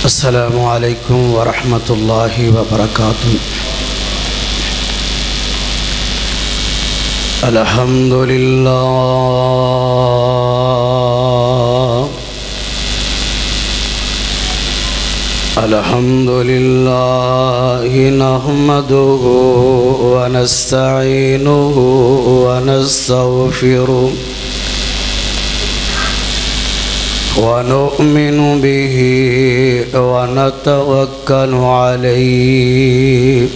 السلام علیکم ورحمۃ اللہ وبرکاتہ۔ الحمد للہ الحمد للہ نحمدہ ونستعینہ ونستغفرہ ونؤمن به ونتوکل علیہ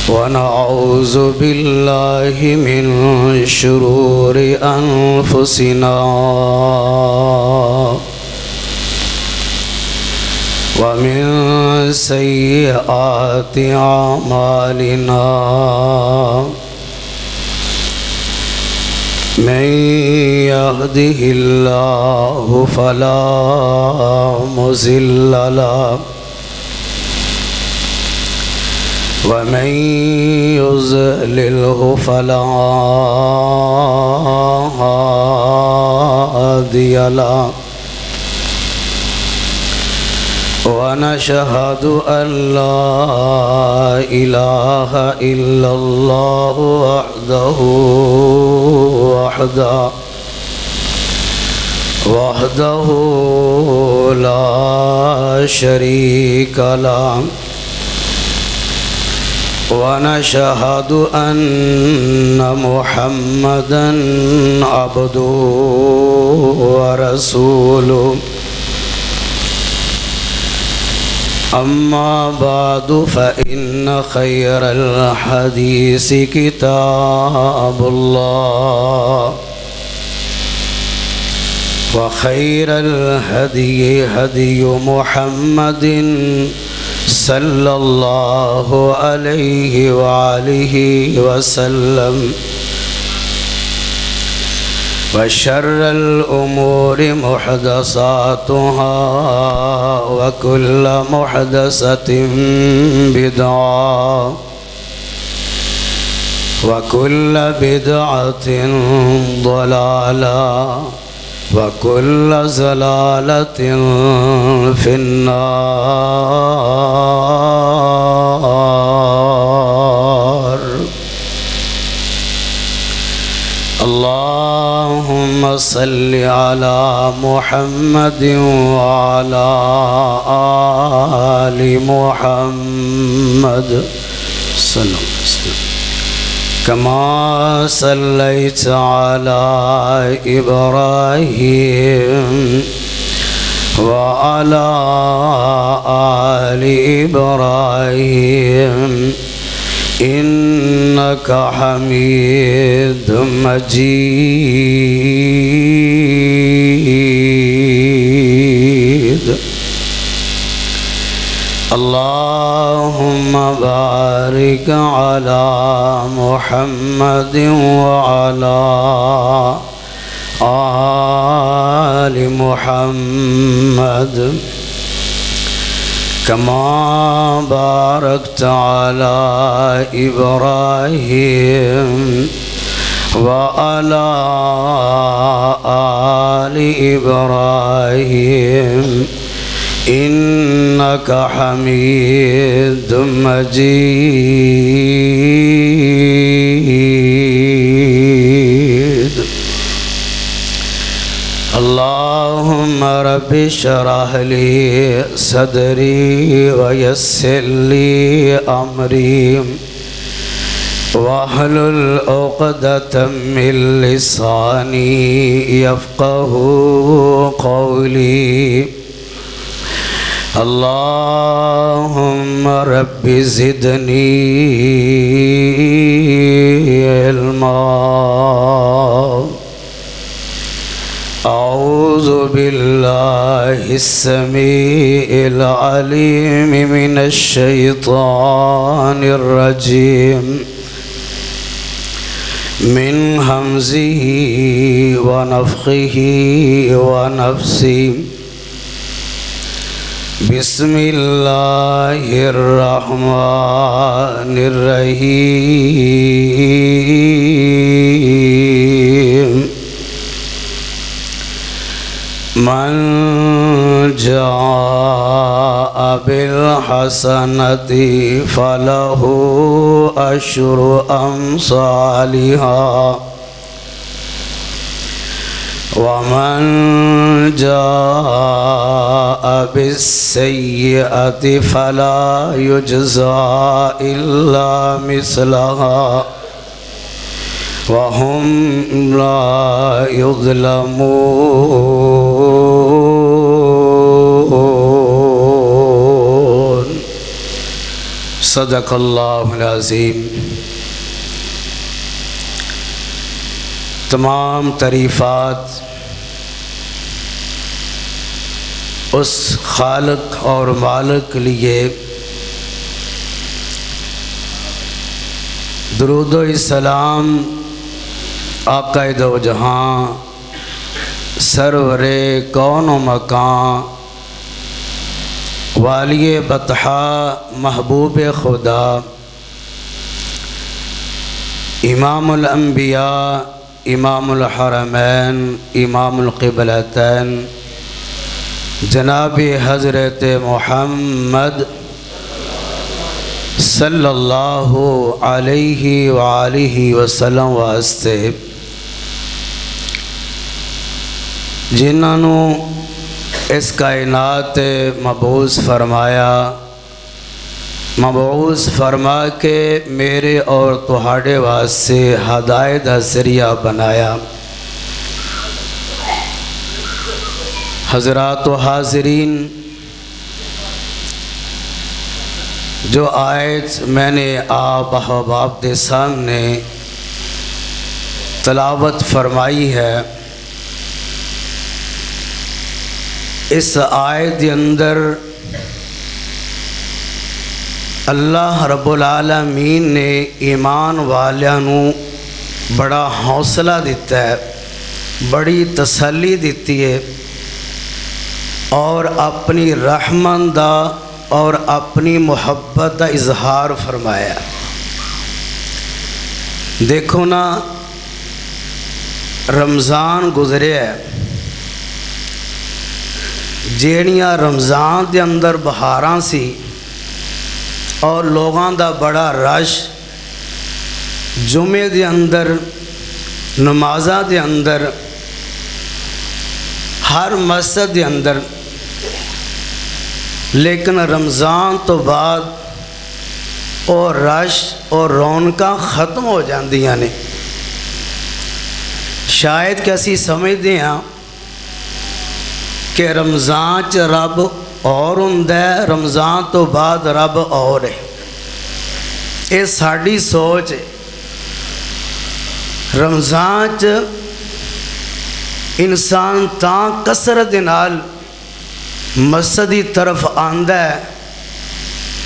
ونعوذ باللہ من شرور انفسنا ومن سیئات اعمالنا من يهده الله فلا مضل له ومن يضلله فلا هادي له ونشهد أن لا إله إلا الله وحده لا شريك له ونشهد أن محمدًا عبده ورسوله أما بعد فإن خير الحديث كتاب الله وخير الهدي هدي محمد صلى الله عليه وآله وسلم وشر الأمور محدثاتها وكل محدثة بدعة وكل بدعة ضلالة وكل ضلالة في النار۔ اللهم صل على محمد وعلى آل محمد صلى الله عليه وسلم كما صليت على إبراهيم وعلى آل إبراهيم إنك حميد مجيد۔ اللهم بارك على محمد وعلى آل محمد كما باركت على إبراهيم وعلى آل إبراهيم إنك حميد مجيد۔ اللهم رب اشرح لي صدري ويسر لي أمري واحلل عقدة من لساني يفقه قولي۔ اللهم رب زدني علما۔ أعوذ بالله السميع العليم من الشيطان الرجيم من همزه ونفخه ونفسه۔ بسم الله الرحمن الرحيم۔ من جاء بالحسنة فله عشر أمثالها ومن جاء بالسيئة فلا يجزى إلا مثلها وهم لا يظلمون صدق اللہ العظیم۔ تمام تعریفات اس خالق اور مالک کے لیے، درود و السلام آقا دو جہاں سرور کون و مکان والی بطحا محبوب خدا امام الانبیاء امام الحرمین امام القبلتین جناب حضرت محمد صلی اللہ علیہ وآلہ وسلم واسطے، جنہوں اس کائنات مبعوث فرمایا، مبعوث فرما کے میرے اور تہاڑے واسطے ہدایت کا ذریعہ بنایا۔ حضرات و حاضرین، جو آیت میں نے آپ احباب کے سامنے تلاوت فرمائی ہے، اس آیت کے اندر اللہ رب العالمین نے ایمان والیاں بڑا حوصلہ دیتا ہے، بڑی تسلی دیتی ہے، اور اپنی رحمت دا اور اپنی محبت دا اظہار فرمایا۔ دیکھو نا، رمضان گزرے ہے، جیڑیاں رمضان دے اندر بہاراں سی اور لوگاں دا بڑا رش جمعے دے اندر، نمازاں دے اندر، ہر مسجد دے اندر، لیکن رمضان تو بعد اور رش اور رونقاں ختم ہو جاندیاں نے۔ شاید کہ اسی سمجھتے ہیں کہ رمضان چ رب اور ہوندا ہے، رمضان تو بعد رب اور ہے۔ یہ ساڈی سوچ ہے۔ رمضان چ انسان تاں کثرت دے نال مسجد دی طرف آندا ہے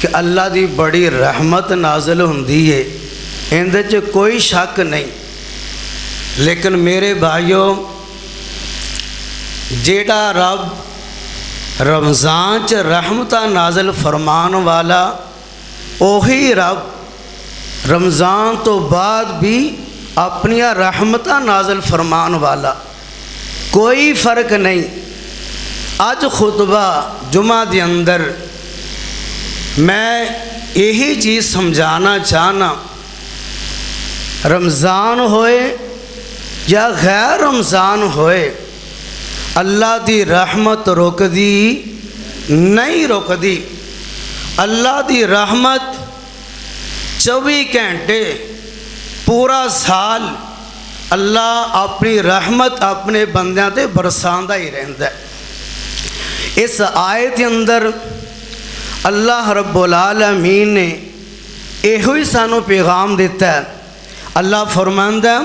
کہ اللہ دی بڑی رحمت نازل ہوندی ہے، اندے چ کوئی شک نہیں۔ لیکن میرے بھائیوں، جیڑا رب رمضان چ رحمتہ نازل فرمان والا، اوہی رب رمضان تو بعد بھی اپنی رحمتہ نازل فرمان والا، کوئی فرق نہیں۔ آج خطبہ جمعہ دے اندر میں یہی چیز سمجھانا چاہنا، رمضان ہوئے یا غیر رمضان ہوئے، اللہ دی رحمت روک دی نہیں، روک دی۔ اللہ دی رحمت 24 گھنٹے پورا سال اللہ اپنی رحمت اپنے بندیاں تے برساندہ ہی رہندا ہے۔ اس آیت کے اندر اللہ رب العالمین نے ایہوئی سانو پیغام دیتا ہے۔ اللہ فرماندا ہے،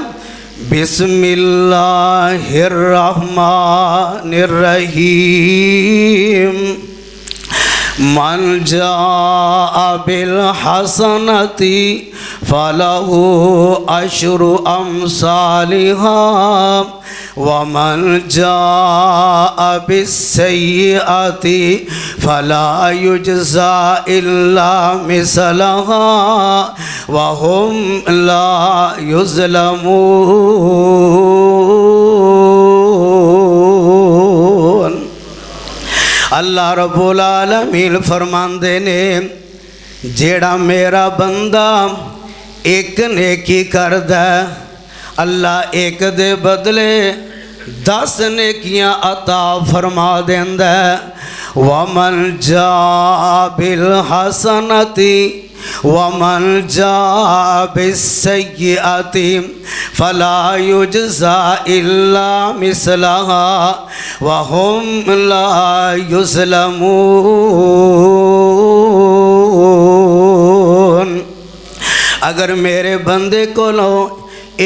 بسم اللہ الرحمن الرحیم، من جاء بالحسنۃ فلہ عشر امثالہا ومن جاء بالسیئۃ فلا یجزی الا مثلہا وہم لا یظلمون۔ اللہ رب العالمین فرماندے نے جیڑا میرا بندہ ایک نیکی کردا ہے اللہ ایک دے بدلے 10 نیکیاں عطا فرما دیندا ہے وَمَنْ جَاءَ بِالْحَسَنَةِ وَمَنْ جَاءَ بِالسَّيِّئَةِ فَلَا يُجْزَى إِلَّا مِثْلَهَا وَهُمْ لَا يُظْلَمُونَ۔ اگر میرے بندے کو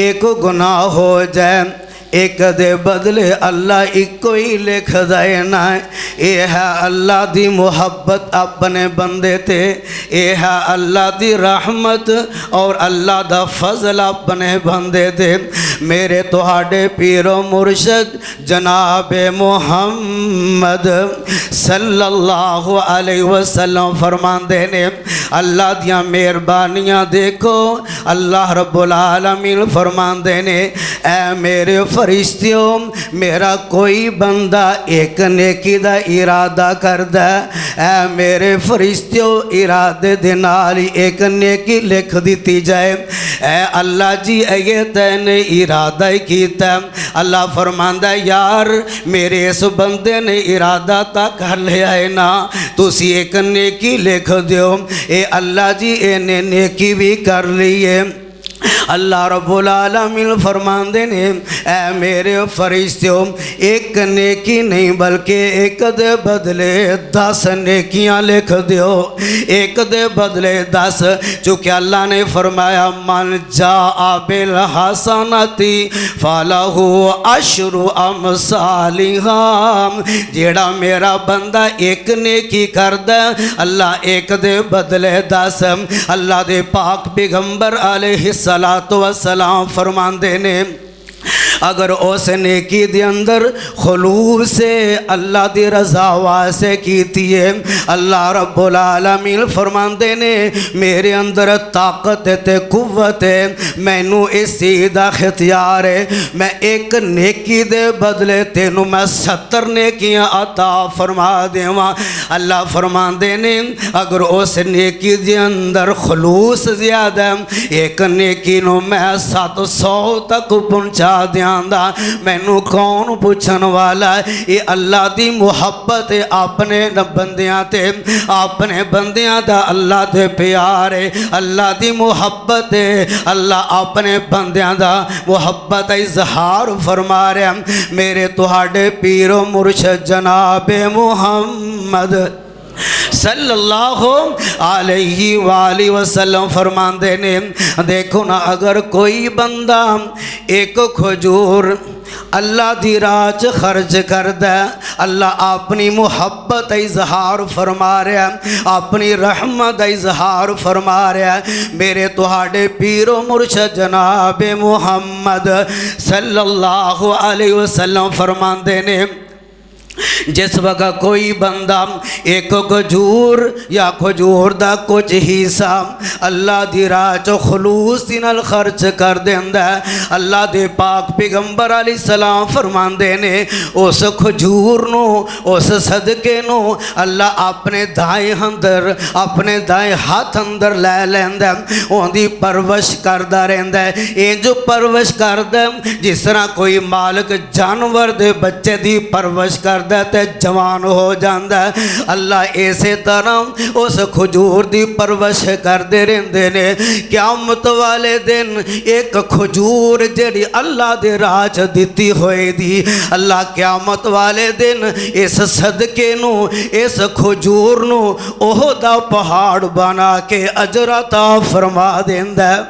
ایک گناہ ہو جائے ایک دے بدلے اللہ ایک کوئی لکھ دائے نہ اے ہے اللہ دی محبت اپنے بندے تے اے ہے اللہ دی رحمت اور اللہ دا فضل اپنے بندے تے میرے تہاڈے پیر و مرشد جناب محمد صلی اللہ علیہ وسلم فرماندے نے اللہ دیاں مہربانیاں دیکھو اللہ رب العالمین فرماندے نے اے میرے فرشتیوں میرا کوئی بندہ ایک نیکی دا ارادہ کردہ اے میرے فرشتیوں ارادے دے نال ایک نیکی لکھ دیتی جائے اے اللہ جی اے تینے ارادہ کیتا اللہ فرماندہ یار میرے اس بندے نے ارادہ تا کر لیا ہے نا تسی ایک نیکی لکھ دیو اے اللہ جی اے نے نیکی بھی کر لیے اللہ رب العالمین فرماندے نے اے میرے فرشتوں ایک نیکی نہیں بلکہ ایک دے بدلے 10 نیکیاں لکھ دیو ایک دے بدلے 10 چونکہ اللہ نے فرمایا من جاء بالحسنۃ فلہ عشر امثالہا جیڑا میرا بندہ ایک نیکی کردا اللہ ایک دے بدلے 10 اللہ دے پاک پیغمبر علیہ السلام فرماندے نے اگر اس نیکی دے اندر خلوص سے اللہ دی رضا واسے کیتی ہے اللہ رب العالمین فرماندے نے میرے اندر طاقت تے قوت ہے مینو اس چیز دا اختیار ہے میں ایک نیکی دے بدلے تینوں میں 70 نیکیاں عطا فرما دیواں اللہ فرماندے نے اگر اس نیکی دے اندر خلوص زیادہ ہے ایک نیکی نو میں 700 تک پہنچا دیاں مینو کون پوچھن والا ہے یہ اللہ دی محبت ہے اپنے بندیاں تے اپنے بندیاں دا اللہ دے پیار ہے اللہ دی محبت ہے اللہ اپنے بندیاں دا محبت اظہار فرما رہے ہیں میرے تہاڈے پیر و مرشد جناب محمد صلی اللہ علیہ وآلہ وسلم فرماندے نے دیکھو نا اگر کوئی بندہ ایک کھجور اللہ دی راج خرچ کردہ اللہ اپنی محبت اظہار فرما رہا ہے اپنی رحمت اظہار فرما رہا ہے میرے تہاڈے پیر و مرشد جناب محمد صلی اللہ علیہ وسلم فرماندے نے جس وقت کوئی بندہ ایک کھجور یا کھجور دا کچھ حصہ اللہ دی راہ چو خلوص نال خرچ کر دیندا ہے اللہ دے پاک پیغمبر علیہ السلام فرماندے نے اس کھجور نو اس صدقے نو اللہ اپنے دائیں اندر اپنے دائیں ہاتھ اندر لے لیندا ہے اون دی پرورش کردا رہندا ہے اے جو پرورش کردا جس طرح کوئی مالک جانور دے بچے دی پرورش کردا تے جوان ہو جاندا ہے اللہ ایسے طرح اس کھجور دی پرورش کردے رہندے نے قیامت والے دن ایک کھجور جڑی اللہ دے راہ چ دتی ہوئے دی اللہ قیامت والے دن اس صدقے نو اس کھجور نو احد پہاڑ بنا کے اجر عطا فرما دیندا ہے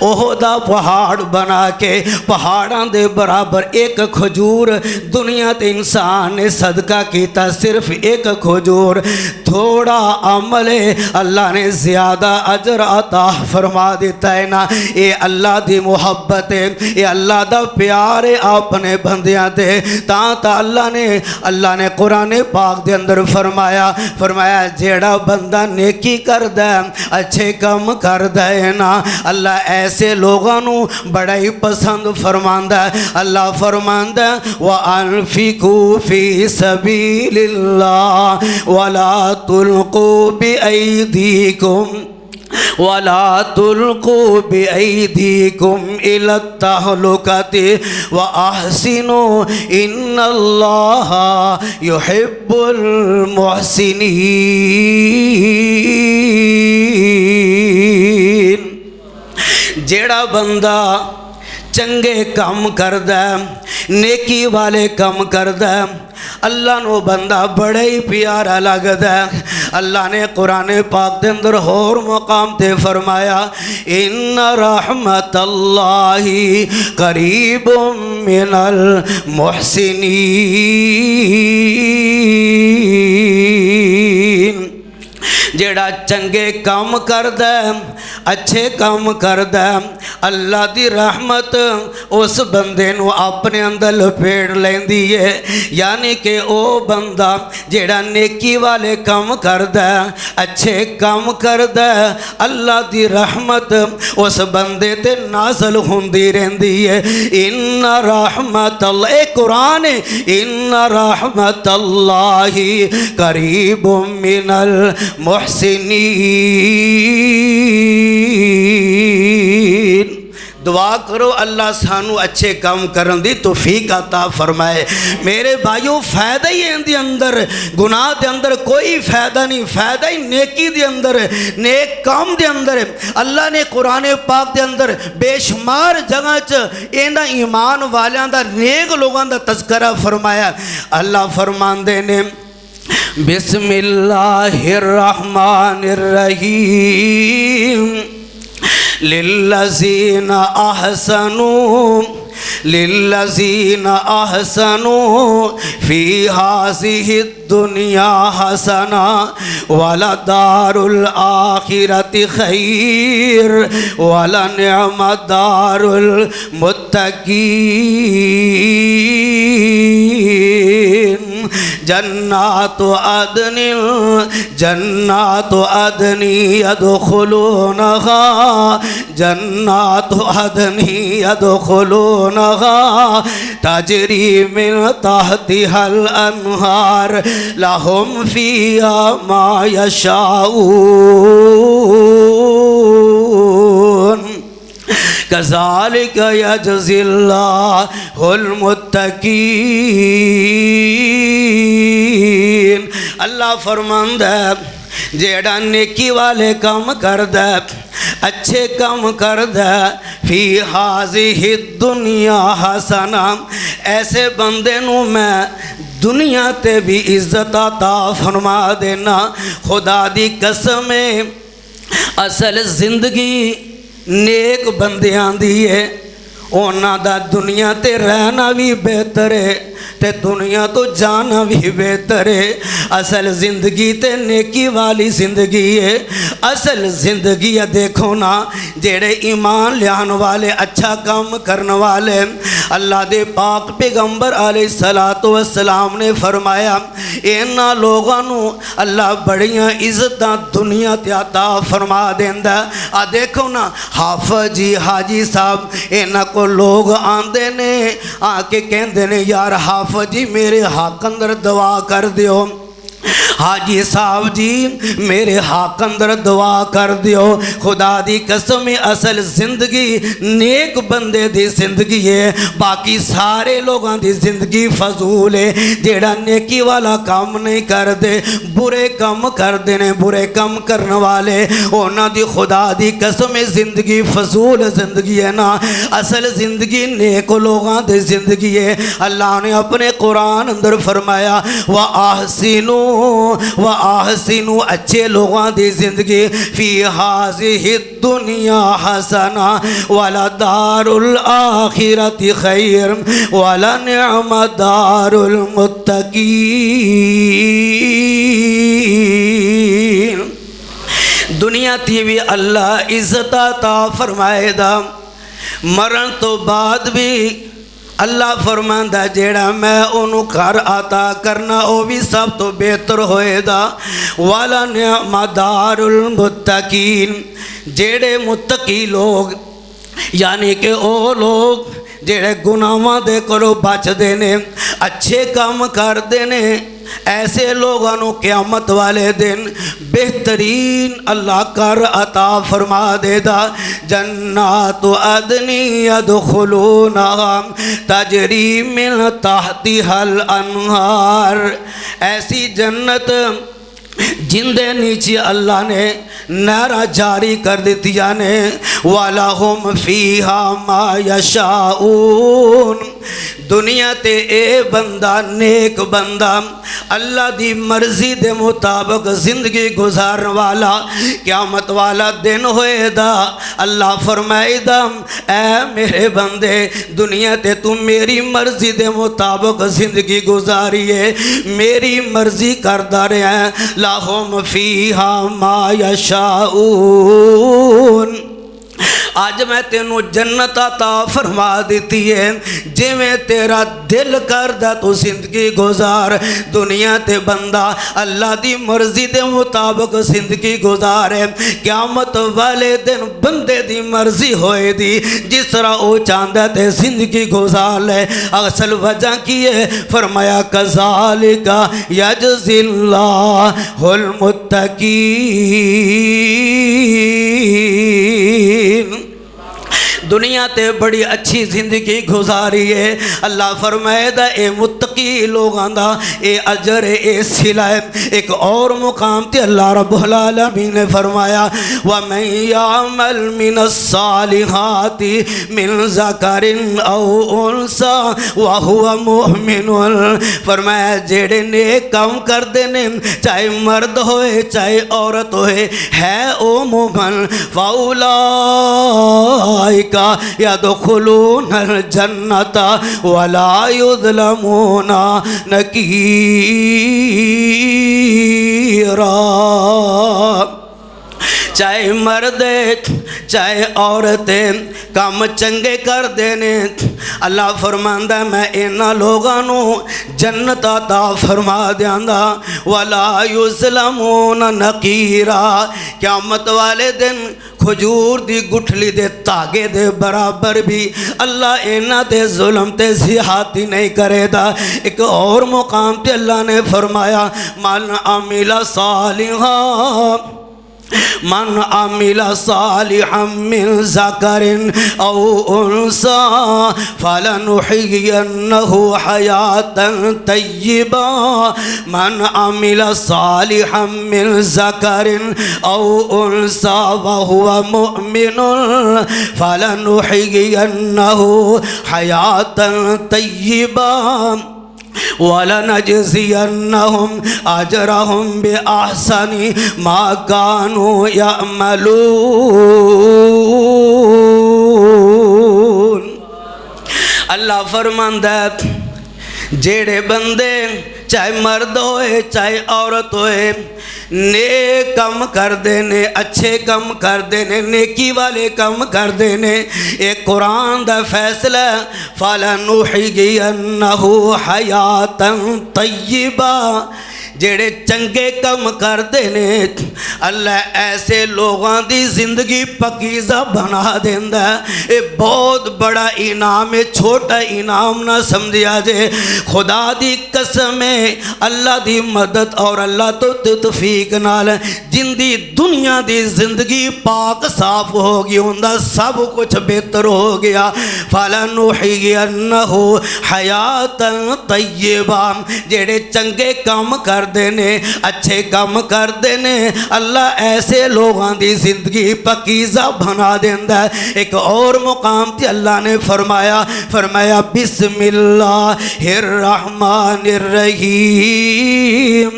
احدہ پہاڑ بنا کے پہاڑاں دے برابر ایک کھجور دنیا تے انسان نے صدقہ کیتا صرف ایک کھجور تھوڑا عمل ہے اللہ نے زیادہ اجر عطا فرما دیتا ہے نا اے اللہ دی محبت ہے اے اللہ دا پیار ہے اپنے بندیاں تے تا اللہ نے قرآن پاک دے اندر فرمایا جیڑا بندہ نیکی کردا ہے اچھے کم کردا ہے نا اللہ اللہ ایسے لوگوں بڑا ہی پسند فرماندا ہے۔ اللہ فرماندا ہے وَأَنفِقُوا فِي سَبِيلِ اللَّهِ وَلَا تُلْقُوا بِأَيْدِيكُمْ إِلَى التَّهْلُكَةِ وَأَحْسِنُوا إِنَّ اللَّهَ يُحِبُّ الْمُحْسِنِينَ۔ جیڑا بندہ چنگے کام کردا ہے، نیکی والے کام کردا ہے، اللہ نو بندہ بڑا ہی پیارا لگدا ہے۔ اللہ نے قرآن پاک دے اندر اور مقام تے فرمایا ان رحمت اللہ قریب من المحسنین۔ جیڑا چنگے کام کردا ہے، اچھے کام کردا ہے، اللہ دی رحمت اس بندے نو اپنے اندر لپیڑ لیندی ہے۔ یعنی کہ او بندہ جیڑا نیکی والے کام کردا ہے، اچھے کام کردا ہے، اللہ دی رحمت اس بندے تے نازل ہوندی رہندی ہے۔ ان رحمت اللہ، اے قرآن ہے، ان رحمت اللہ قریب من المحسنین۔ دعا کرو اللہ سانو اچھے کام کرن دی توفیق عطا فرمائے۔ میرے بھائیوں فائدہ ہی اندی اندر، گناہ دے اندر کوئی فائدہ نہیں، فائدہ ہی نیکی دے اندر، نیک کام دے اندر۔ اللہ نے قرآن پاک دے اندر بے شمار جگہ اینا ایمان والیاں دا، نیک لوگاں دا تذکرہ فرمایا۔ اللہ فرماندے نے بسم اللہ الرحمن الرحیم للذین احسنوا فی هذه الدنیا حسنہ ولدار الآخرۃ خیر ولنعم دار المتقین۔ جنات عدن يدخلونها تجری من تحتها الانہار لهم فیہا ما یشاؤون کذالک یجزی اللہ المتقین۔ اللہ فرماندہ ہے جیڑا نیکی والے کام کردہ، اچھے کام کردہ، فی ہذہ الدنیا حسنہ، ایسے بندے نو میں دنیا تے بھی عزت عطا فرما دینا۔ خدا دی قسم ہے اصل زندگی نیک بندیاں دی ہے، اونا دا دنیا تے رہنا بھی بہتر ہے تے دنیا تو جانا بھی بہتر ہے۔ اصل زندگی تے نیکی والی زندگی ہے۔ اصل زندگی ہے دیکھو نا، جیڑے ایمان لیان والے، اچھا کام کرنے والے، اللہ دے پاک پیغمبر علیہ السلام نے فرمایا اینا لوگانو اللہ بڑیاں عزتاں دنیا تے عطا فرما دیندہ۔ دیکھو نا حافظ جی، حاجی صاحب، اینا کو لوگ آندے نے آکے کہندے نے یار حافظ جی میرے حق اندر دعا کر دیو، حاجی صاحب جی میرے حق اندر دعا کر دیو۔ خدا دی قسم اصل زندگی نیک بندے دی زندگی ہے، باقی سارے لوگاں دی زندگی فضول ہے۔ جیڑا نیکی والا کام نہیں کر دے، برے کام کر دینے، برے کام کرنے والے اونا دی خدا دی قسم زندگی فضول زندگی ہے نا۔ اصل زندگی نیک لوگاں دی زندگی ہے۔ اللہ نے اپنے قرآن اندر فرمایا وَأَحْسِنُوا اچھے لوگاں دی زندگی فی هذه الدنیا حسنہ وَلَدَارُ الْآخِرَةِ خَيْرٌ وَلَنِعْمَ دَارُ الْمُتَّقِينَ۔ دنیا تھی بھی اللہ عزت عطا فرمائے دا، مرن تو بعد بھی اللہ فرماندہ جیڑا میں انہوں گھر عطا کرنا وہ بھی سب تو بہتر ہوئے دا۔ وَلَنِعْمَ دَارُ الْمُتَّقِينَ۔ جڑے متقی لوگ یعنی کہ او لوگ جڑے گناہاں دے کولوں بچدے نے اچھے کام کردے نے ایسے لوگوں کو قیامت والے دن بہترین اللہ کر عطا فرما دے دا جنات عدن یدخلونہا تجری من تحتہا الانہار ایسی جنت جن دے نیچے اللہ نے نہریں جاری کر دتیاں نے وَلَهُمْ فِيهَا مَا يَشَاءُونَ دنیا تے اے بندہ نیک بندہ اللہ دی مرضی دے مطابق زندگی گزارن والا قیامت والا دن ہوئے دا اللہ فرمائے دا اے میرے بندے دنیا تے تم میری مرضی دے مطابق زندگی گزاریے میری مرضی کردہ رہے ہیں لَهُمْ فِيهَا مَا يَشَاءُونَ آج میں تینوں جنت عطا فرما دیتی ہے جے میں تیرا دل کردہ تو زندگی گزار دنیا تے بندہ اللہ دی مرضی دے مطابق زندگی گزارے قیامت والے دن بندے دی مرضی ہوئے دی جس طرح او چاندہ تے زندگی گزار لے اصل وجہ کی ہے فرمایا کذالک یجزی اللہ المتقین دنیا تے بڑی اچھی زندگی گزاری ہے اللہ فرمائے دا اے متقی لوگاں دا اے اجر اے صلہ ایک اور مقام تے اللہ رب العالمین نے فرمایا وَمَنْ يَعْمَلْ مِنَ الصَّالِحَاتِ مِنْ ذَكَرٍ أَوْ أُنْثَىٰ وَهُوَ مُؤْمِنٌ فرمایا جیڑے نیک کام کر دینے چاہے مرد ہوئے چاہے عورت ہوئے ہے او مومن فَأُولَئِكَ يدخلون الجنت ولا يظلمون نکیرا چاہے مرد چاہے عورتیں کام چنگے کر دینے اللہ فرماندہ میں انہاں لوگانوں جنت عطا فرما دیاندہ ولا یظلمون نقیرا قیامت والے دن کھجور دی گٹھلی دے تاگے دے برابر بھی اللہ انہاں تے ظلم تے زیادتی نہیں کرے دا ایک اور مقام تے اللہ نے فرمایا من عمل صالحا من عمل صالحا من ذکر او انثى فلنحيينه حياة طيبة من عمل صالحا من ذکر او انثى وهو مؤمن فلنحيينه حياة طيبة وَلَنَجْزِيَنَّهُمْ أَجْرَهُمْ بِأَحْسَنِ مَا كَانُوا يَعْمَلُونَ اللہ فرماندہ جیڑے بندے چاہے مرد ہوئے چاہے عورت ہوئے نیک کم کر دینے اچھے کم کر دینے نیکی والے کم کر دینے ایک قرآن دا فیصلہ فَلَنُحْيِيَنَّهُ حَيَاةً طَيِّبًا جیڑے چنگے کم کر دینے اللہ ایسے لوگاں دی زندگی پکیزہ بنا دیندہ ہے یہ بہت بڑا انعام ہے چھوٹا انعام نہ سمجھیا جے خدا دی قسم ہے اللہ دی مدد اور اللہ تو توفیق نال جن دی دنیا دی زندگی پاک صاف ہوگی ہوندہ سب کچھ بہتر ہو گیا فَلَنُحْيِيَنَّهُ حَيَاةً طَيِّبًا جیڑے چنگے کام کر دینے اچھے کام کر دینے اللہ ایسے لوگاں دی زندگی پکیزہ بنا دیندہ ہے ایک اور مقام تھی اللہ نے فرمایا بسم اللہ الرحمن الرحیم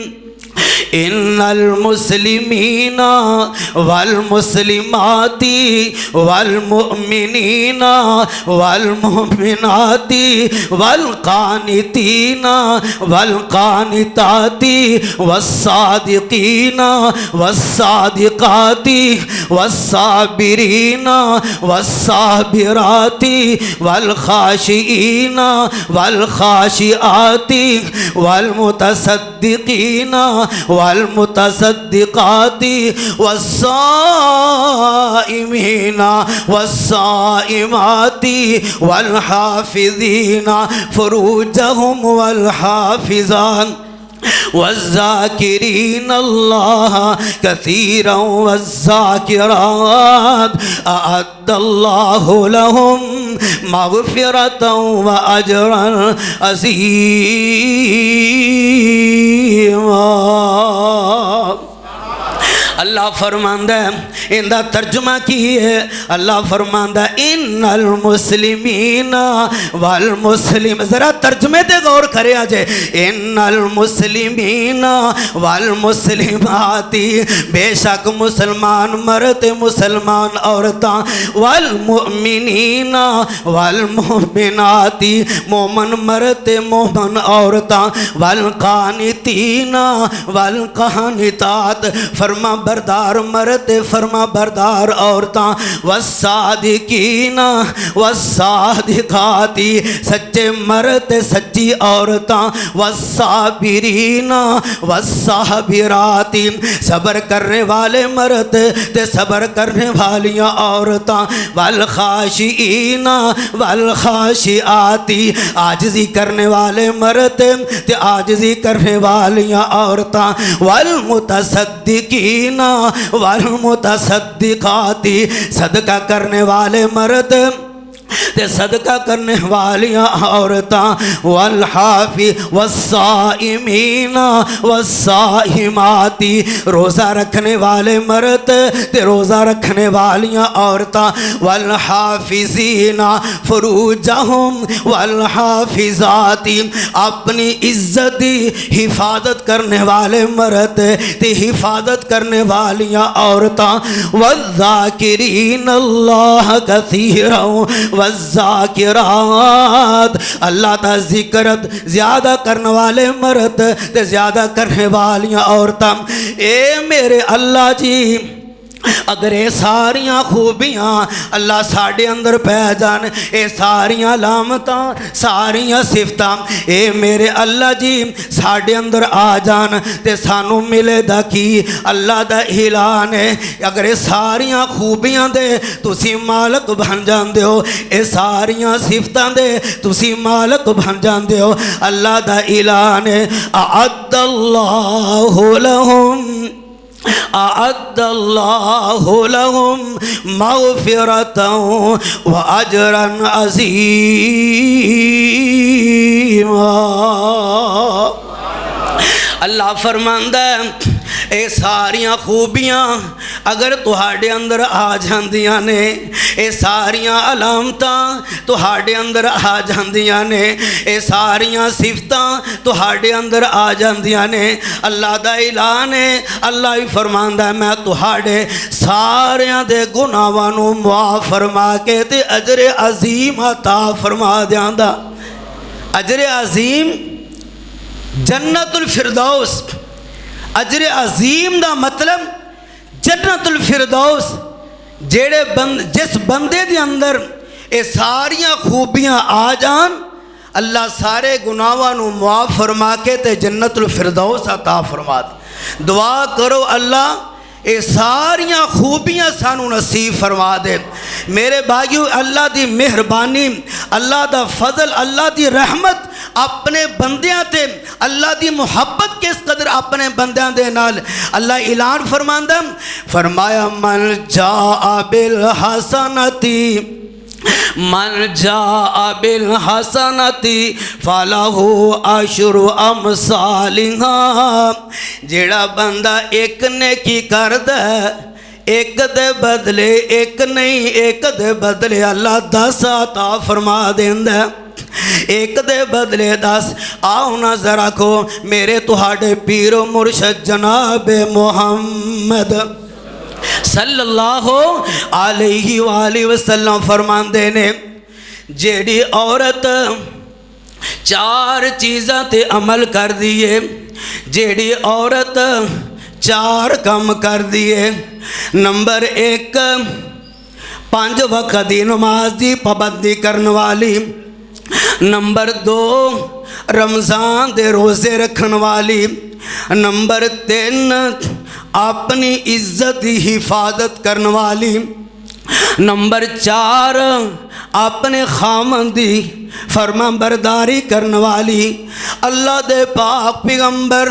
ان المسلمین والمسلمات والمؤمنین والمؤمنات والقانتین والقانتات والصادقین والصادقات والصابرین والصابرات والخاشعین والخاشعات والمتصدقین والمتصدقات والصائمین والصائمات والحافظین فروجهم والحافظات والذاکرین اللہ کثیرا والذاکرات اعد اللہ لهم مغفرتا واجرا عظیما۔ اللہ فرماندہ ہے، ان دا ترجمہ کی ہے، اللہ فرماندہ ہے ان المسلمین والمسلم، ذرا ترجمے دے غور کرے آجے، ان المسلمین والمسلمات، بے شک مسلمان مرد مسلمان عورتاں، والمؤمنین والمؤمنات، مومن مرد مومن عورتاں، والقانتین والقانتات، فرما بردار مرد فرما بردار عورتاں، والصادقین والصادقات، سچے مرد سچی عورتاں، والصابرین والصابرات، صبر کرنے والے مرد تے صبر کرنے والیاں عورتاں، والخاشعین والخاشعات، عاجزی کرنے والے مرد تے عاجزی کرنے والیاں عورتاں، والمتصدقین والمتصدقات، صدقہ کرنے والے مرد تے صدقہ کرنے والیاں عورتاں، والصائمین والصائمات، روزہ رکھنے والے مرد تے روزہ رکھنے والیاں عورتاں، والحافظین فروجہم والحافظات، اپنی عزت دی حفاظت کرنے والے مرد تے حفاظت کرنے والیاں عورتاں، والذاکرین اللہ کثیرا والذاکرات، اللہ تا ذکرت زیادہ کرنے والے مرد تے زیادہ کرنے والیاں عورتاں۔ اے میرے اللہ جی، اگر اے ساریاں خوبیاں اللہ ساڑھے اندر پہ جان، اے ساریاں علامتاں ساریاں صفتاں اے میرے اللہ جی ساڑھے اندر آ جان تے سانو ملے دا کی اللہ دا اعلان ہے۔ اگر اے ساریاں خوبیاں دے تسی مالک بن جان دے ہو، اے ساریاں صفتاں دے تسی مالک بن جان دے ہو، اللہ دا اعلان ہے اعد اللہ لہم اعد اللہ لهم مغفرتا واجرا عظیما۔ اللہ فرماندہ ہے اے ساریاں خوبیاں اگر تہاڈے اندر آ جاندیاں نے، اے ساریاں علامتاں تہاڈے اندر آ جاندیاں نے، اے ساریاں صفتاں تہاڈے اندر آ جاندیاں نے، اللہ دا اعلان ہے، اللہ ہی فرماندا ہے میں تہاڈے ساریاں دے گناہاں نوں معاف فرما کے تے اجر عظیم عطا فرما دیاندا۔ اجر عظیم جنت الفردوس، اجر عظیم دا مطلب جنت الفردوس، جس بندے دے اندر اے ساریاں خوبیاں آ جان اللہ سارے گناہاں نوں معاف فرما کے تے جنت الفردوس عطا فرما دے۔ دعا کرو اللہ اے ساریاں خوبیاں سانو نصیب فرما دے۔ میرے بھائیو اللہ دی مہربانی، اللہ دا فضل، اللہ دی رحمت اپنے بندیاں تے، اللہ دی محبت کس قدر اپنے بندیاں دے نال اللہ اعلان فرماندا، فرمایا من جاء بالحسنتی من جاء بالحسنتی فلہ عشر امثالہا، جیڑا بندہ ایک نیکی کردا ہے ایک دے بدلے ایک نہیں، ایک دے بدلے اللہ 10 عطا فرما دیندا ہے، ایک دے بدلے 10۔ آؤ نہ ذرا کو میرے تہاڈے پیر و مرشد جناب محمد صلی اللہ علیہ وآلہ وسلم فرماندے نے جیڑی عورت 4 چیزاں تے عمل کر دیئے، جیڑی عورت 4 کم کر دیئے، نمبر 1 5 وقت دی نماز دی پابندی کرنے والی، نمبر 2 رمضان دے روزے رکھن والی، نمبر 3 اپنی عزت کی حفاظت کرنے والی، نمبر 4 اپنے خامند دی فرما برداری کرنے والی۔ اللہ دے پاک پیغمبر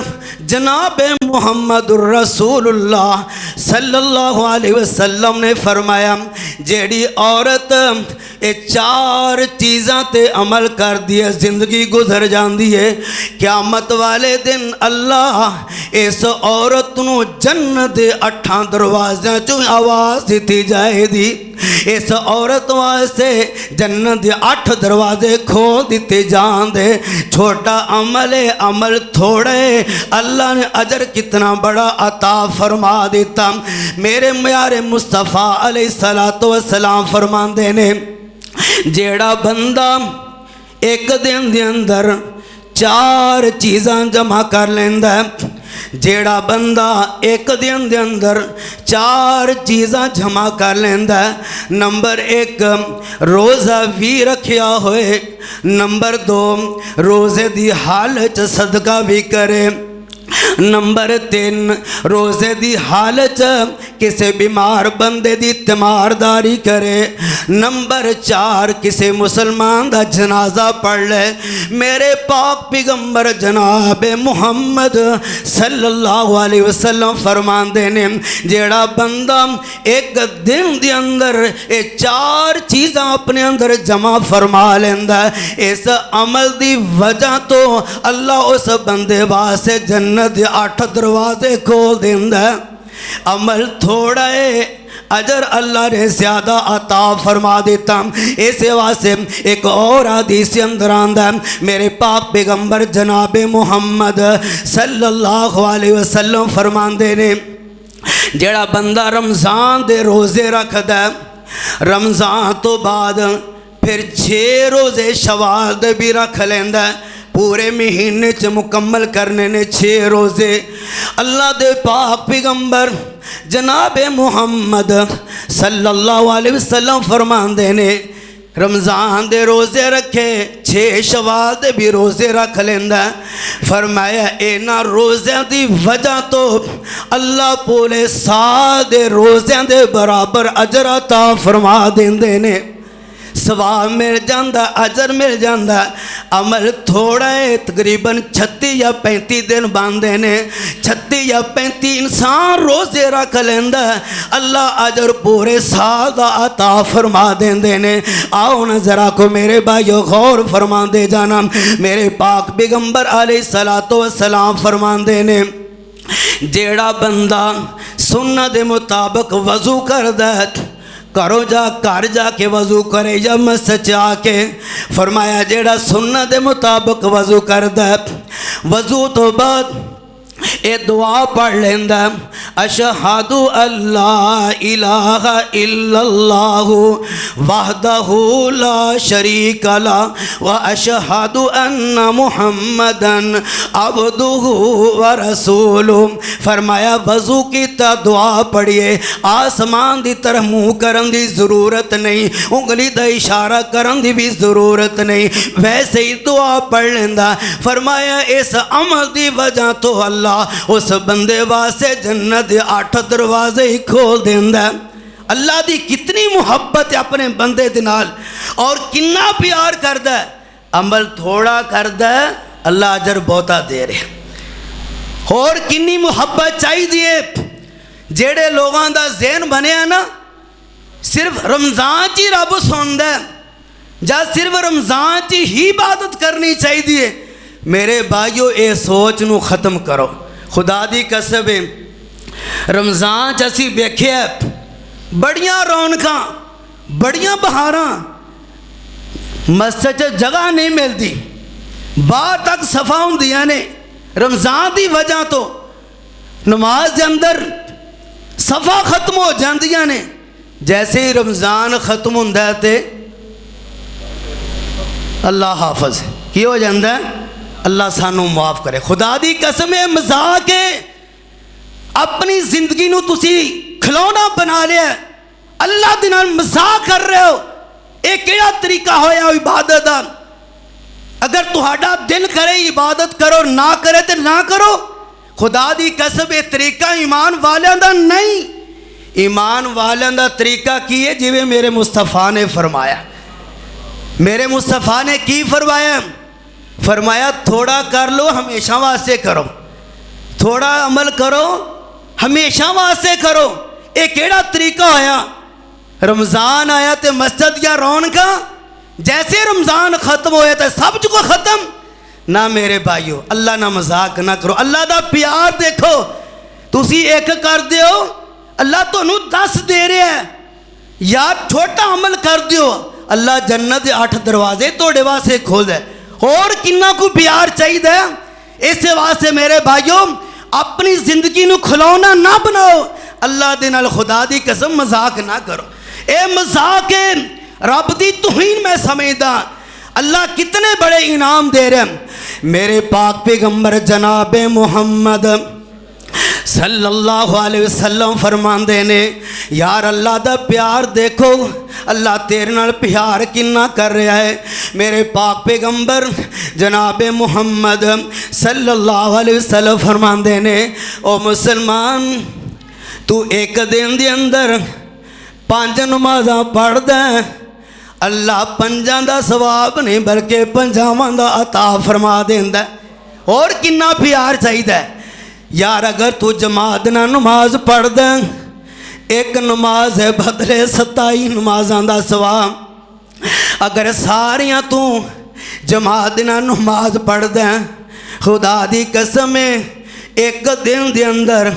جناب محمد الرسول اللہ صلی اللہ علیہ وسلم نے فرمایا جیڑی عورت یہ 4 چیزاں تے عمل کر دیے زندگی گزر جاندی ہے، قیامت والے دن اللہ اس عورت نو جنت دے 8 دروازیاں چوں آواز دیتی جائے دی۔ اس عورت واسطے جنت دے 8 دروازے کھول دیتے جان دے۔ چھوٹا عمل ہے، عمل تھوڑے، اللہ نے اجر کتنا بڑا عطا فرما دیتا۔ میرے پیارے مصطفیٰ علیہ السلام فرماندے نے جیڑا بندہ ایک دن دے اندر 4 چیزاں جمع کر لیندا ہے، جیڑا بندہ ایک دن دے اندر 4 چیزاں جمع کر لیندا ہے، نمبر 1 روزہ بھی رکھیا ہوئے، نمبر 2 روزے دی حالت صدقہ بھی کرے، نمبر 3 روزے دی حالت کسے بیمار بندے دی تیمارداری کرے، نمبر 4 کسے مسلمان دا جنازہ پڑھ لے۔ میرے پاک پیغمبر جناب محمد صلی اللہ علیہ وسلم فرماندے نے جیڑا بندہ ایک دن دے اندر یہ 4 چیزاں اپنے اندر جمع فرما لیندا ہے، اس عمل دی وجہ تو اللہ اس بندے واسطے جنت 8 دروازے کھول دیندا ہے۔ عمل تھوڑا ہے، اجر اللہ نے زیادہ عطا فرما دیتا۔ اس واسطے ایک اور حدیث اندر آندا ہے، میرے پاک پیغمبر جناب محمد صلی اللہ علیہ وسلم فرماندے نے جیڑا بندہ رمضان دے روزے رکھدا ہے، رمضان تو بعد پھر 6 روزے شوال دے بھی رکھ لیندا ہے، پورے مہینے چ مکمل کرنے نے 6 روزے۔ اللہ دے پاک پیغمبر جناب محمد صلی اللہ علیہ وسلم فرماندے نے رمضان دے روزے رکھے، 6 شوال دے بھی روزے رکھ لیندا ہے۔ فرمایا اینا روزیاں دی وجہ تو اللہ پورے سال دے روزیاں دے برابر اجر عطا فرما دیندے نے، ثواب مل جاندہ، اجر مل جاندہ۔ عمل تھوڑا ہے، تقریباً 36 یا 35 دن باندھے نے، 36 یا 35 انسان روزے رکھ لیندہ ہے، اللہ اجر پورے سال دا عطا فرما دیندے نے۔ آؤ نظرہ کو میرے بھائیو غور فرما دے جانا، میرے پاک پیغمبر علیہ السلام فرماندے نے جیڑا بندہ سنت دے مطابق وضو کردہ ہے، کرو جا کر جا کے وضو کرے یا مسجد آ کے، فرمایا جیڑا سنت دے مطابق وضو کردہ ہے، وضو تو بعد اے دعا پڑھ لیندا اشہد اللہ الہ الا اللہ وحدہ لا شریک لہ واشہد ان محمدا عبدہ ورسولہ۔ فرمایا وضو کی تا دعا پڑھیے، آسمان دی طرح منہ کرن دی ضرورت نہیں، انگلی دا اشارہ کرن دی بھی ضرورت نہیں، ویسے ہی دعا پڑھ لیندا۔ فرمایا اس عمل دی وجہ تو اللہ اس بندے واسطے جنت 8 دروازے ہی کھول دیندا ہے۔ اللہ دی کتنی محبت ہے اپنے بندے دے نال اور کتنا پیار کردا ہے۔ عمل تھوڑا کردا ہے، اللہ اجر بہتا دے رہے، اور کنی محبت چاہی دیئے۔ جیڑے لوگاں دا ذہن بنے ہیں نا صرف رمضان چی رب سندا ہے جا صرف رمضان چی ہی عبادت کرنی چاہی دیئے، میرے بھائیو اے سوچ نو ختم کرو۔ خدا دی قسم ہے رمضان چسی بیکھے بڑیاں رونقاں بڑیاں بہاراں، مسجد جگہ نہیں ملتی، باہر تک صفا ہوندیاں نے، رمضان دی وجہ تو نماز دے اندر صفا ختم ہو جاندیاں نے۔ جیسے ہی رمضان ختم ہوندا ہے تے اللہ حافظ کی ہو جاندہ ہے، اللہ سانو معاف کرے۔ خدا دی قسم ہے مذاق ہے، اپنی زندگی نو تسی کھلونا بنا لیا، اللہ دے نال مذاق کر رہے ہو۔ ایک کیڑا طریقہ ہویا عبادت دا؟ اگر تہاڈا دل کرے عبادت کرو، نہ کرے تے نہ کرو، خدا دی قسم یہ طریقہ ایمان والیاں دا نہیں. ایمان والیاں دا طریقہ کی ہے جویں میرے مصطفیٰ نے فرمایا. میرے مصطفیٰ نے کی فرمایا؟ فرمایا تھوڑا کر لو ہمیشہ واسطے کرو, تھوڑا عمل کرو ہمیشہ واسطے کرو. یہ کیڑا طریقہ ہویا؟ رمضان آیا تے مسجد یا رونقاں, جیسے رمضان ختم ہویا تے سب کو ختم. نہ میرے بھائیو, اللہ نہ مذاق نہ کرو. اللہ دا پیار دیکھو, تسی ایک کر دیو اللہ تانوں 10 دے رہا ہے. یار چھوٹا عمل کر دیو, اللہ جنت 8 دروازے توڑے واسطے کھول دے. اور کنہ کو پیار چاہیے. اس واسطے میرے بھائیو اپنی زندگی نو کھلونا نہ بناؤ. اللہ دے نال خدا دی قسم مذاق نہ کرو. اے مذاق ہے, رب دی توہین میں سمجھدا. اللہ کتنے بڑے انعام دے رہے ہیں. میرے پاک پیغمبر جناب محمد صلی اللہ علیہ وسلم فرماندے نے, یار اللہ دا پیار دیکھو, اللہ تیرے نال پیار کنا کر رہا ہے. میرے پاک پیغمبر جناب محمد صلی اللہ علیہ وسلم فرماندے نے, او مسلمان تو ایک دن دے اندر 5 نمازاں پڑھ دیں, اللہ 5 دا ثواب نہیں بلکہ 50 دا عطا فرما دیندا. اور کنا پیار چاہیے یار. اگر تو جماعت نہ نماز پڑھ دیں, ایک نماز ہے بدلے 27 نمازاں دا ثواب. اگر ساریاں تو جماعت نہ نماز پڑھ دیں, خدا دی قسم ایک دن دے اندر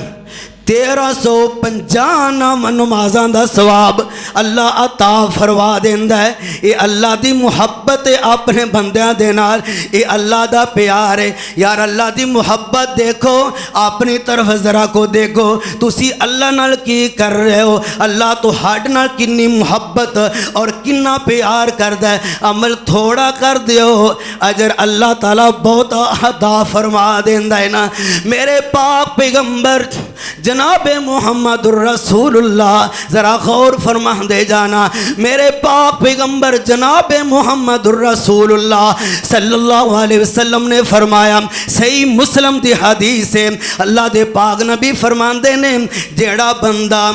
1350 نمازاں دا ثواب اللہ عطا فرما دیندا ہے. یہ اللہ دی محبت ہے اپنے بندیاں دے نال, یہ اللہ دا پیار ہے. یار اللہ دی محبت دیکھو, اپنی طرف ذرا کو دیکھو, تسی اللہ نال کی کر رہے ہو. اللہ تو ہڈ نال کنی محبت اور کنا پیار کردا ہے. عمل تھوڑا کر دیو, اجر اللہ تعالیٰ بہت عطا فرما دیندا ہے نا. میرے پاک پیغمبر جناب محمد الرسول اللہ, ذرا غور فرما دے جانا. میرے پاک پیغمبر جناب محمد الرسول اللہ صلی اللہ علیہ وسلم نے فرمایا, صحیح مسلم دی حدیث ہے, اللہ دے پاک نبی فرماندے نے, جیڑا بندہ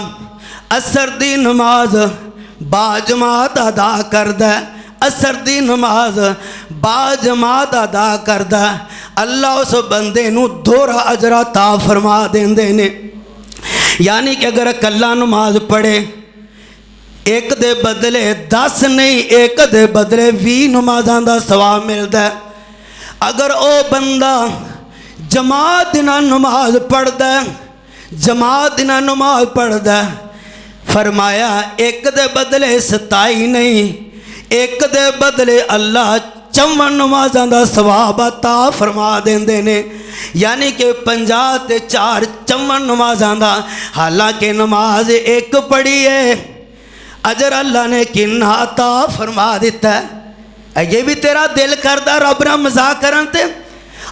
عصر دی نماز با جماعت ادا کردا ہے, عصر دی نماز با جماعت ادا کردا, اللہ اس بندے نو 2 اجر عطا فرما دیندے نے. یعنی کہ اگر اکلا نماز پڑھے, ایک دے بدلے 10 نہیں, ایک دے بدلے 20 نمازاں دا ثواب ملدا ہے. اگر او بندہ جماعت نال نماز پڑھدا ہے, جماعت نال نماز پڑھدا ہے, فرمایا ایک دے بدلے 27 نہیں, ایک دے بدلے اللہ 54 نمازاں دا ثواب عطا فرما دیندے نے. یعنی کہ 50 تے 4 54 نمازاں دا. حالانکہ نماز ایک پڑھی ہے, اجر اللہ نے کنا عطا فرما دیتا ہے. یہ بھی تیرا دل کردہ رب نال مذاق کرن تے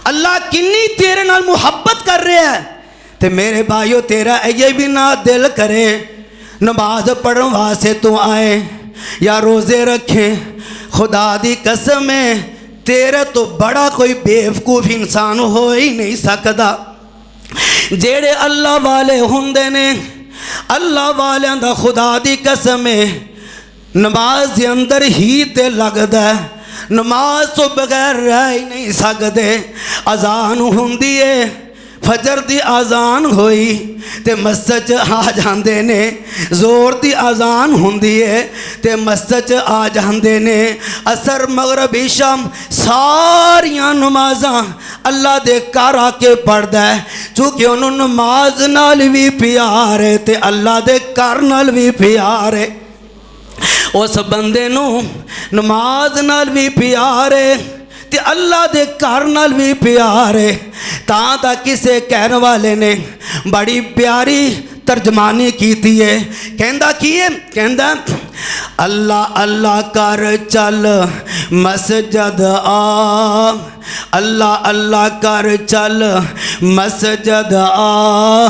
اللہ کنی تیرے نال محبت کر رہا ہے. تے میرے بھائیو تیرا یہ بھی نہ دل کرے نماز پڑھن واسطے تو آئے یا روزے رکھیں. خدا دی قسم ہے تیرے تو بڑا کوئی بیوقوف انسان ہو ہی نہیں سکتا. جیڑے اللہ والے ہوندے نے, اللہ والیاں دا خدا دی قسم ہے نماز دے اندر ہی تے لگدا ہے, نماز تو بغیر رہ ہی نہیں سکتے. اذان ہوندی ہے, فجر دی آزان ہوئی تے مسجد آ جاندے نے, زور دی آزان ہوندی ہے تے مسجد آ جاندے نے. عصر مغرب عشاء ساریاں نمازاں اللہ دے گھر آ کے پڑھدا ہے, چونکہ انہوں نماز نال بھی پیار ہے تے اللہ دے گھر نال بھی پیار ہے. اس بندے نو نماز نال بھی پیار ہے تے اللہ دے گھر نال بھی پیار ہے. تاں تا کسے کہنے والے نے بڑی پیاری ترجمانی کیتی ہے. کہندا کی ہے؟ کہندا اللہ اللہ کر چل مسجد آ, اللہ اللہ کر چل مسجد آ,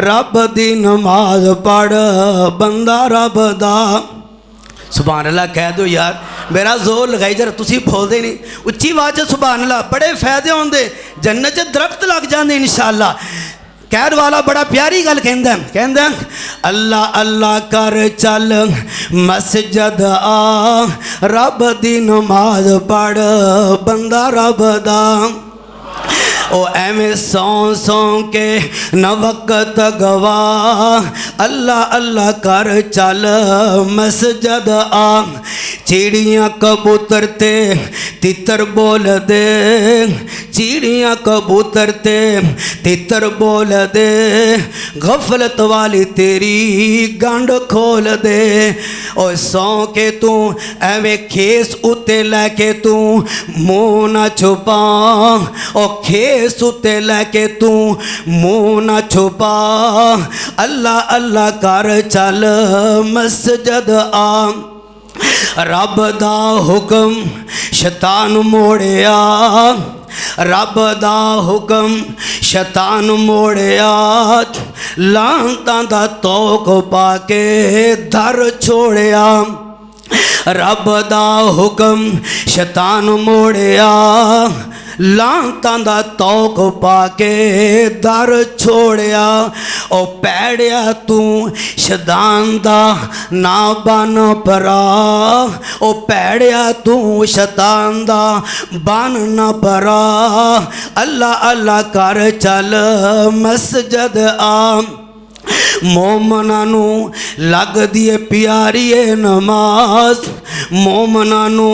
رب دی نماز پڑھ بندہ رب دا. سبحان اللہ کہہ دو یار, میرا زور لگائی جر تسی بھول دے نہیں اچھی آواز سبحان اللہ. بڑے فائدے ہوندے, جنت درخت لگ جاندے انشاءاللہ. قید والا بڑا پیاری گل کہندا اللہ اللہ کر چل مسجد آ رب دی نماز پڑھ بندہ رب دا او ایویں سون سون کے نہ وقت گواہ اللہ اللہ کر چل مسجد آ چڑیاں کبوتر تے تتر بول دے چڑیاں کبوتر تے تتر بول دے غفلت والی تیری گنڈ کھول دے او سو کے تو ایویں کھیس اتے لے کے تو منہ نہ چھپا او کھیس اتے لے کے تو منہ نہ چھپا اللہ اللہ کر چل مسجد آ رب دا حکم شیطان موڑیا رب دا حکم شیطان موڑیا لعنتاں دا توق پا کے در چھوڑیا رب دا حکم شیطان موڑیا لعنتاں دا توق پا کے در چھوڑیا او پیڑیا تو شیطان دا نا بن پرا او پیڑیا تو شیطان دا بن نہ پرا اللہ اللہ کر چل مسجد آ مومنانو لگ دیے پیاری نماز مومنانو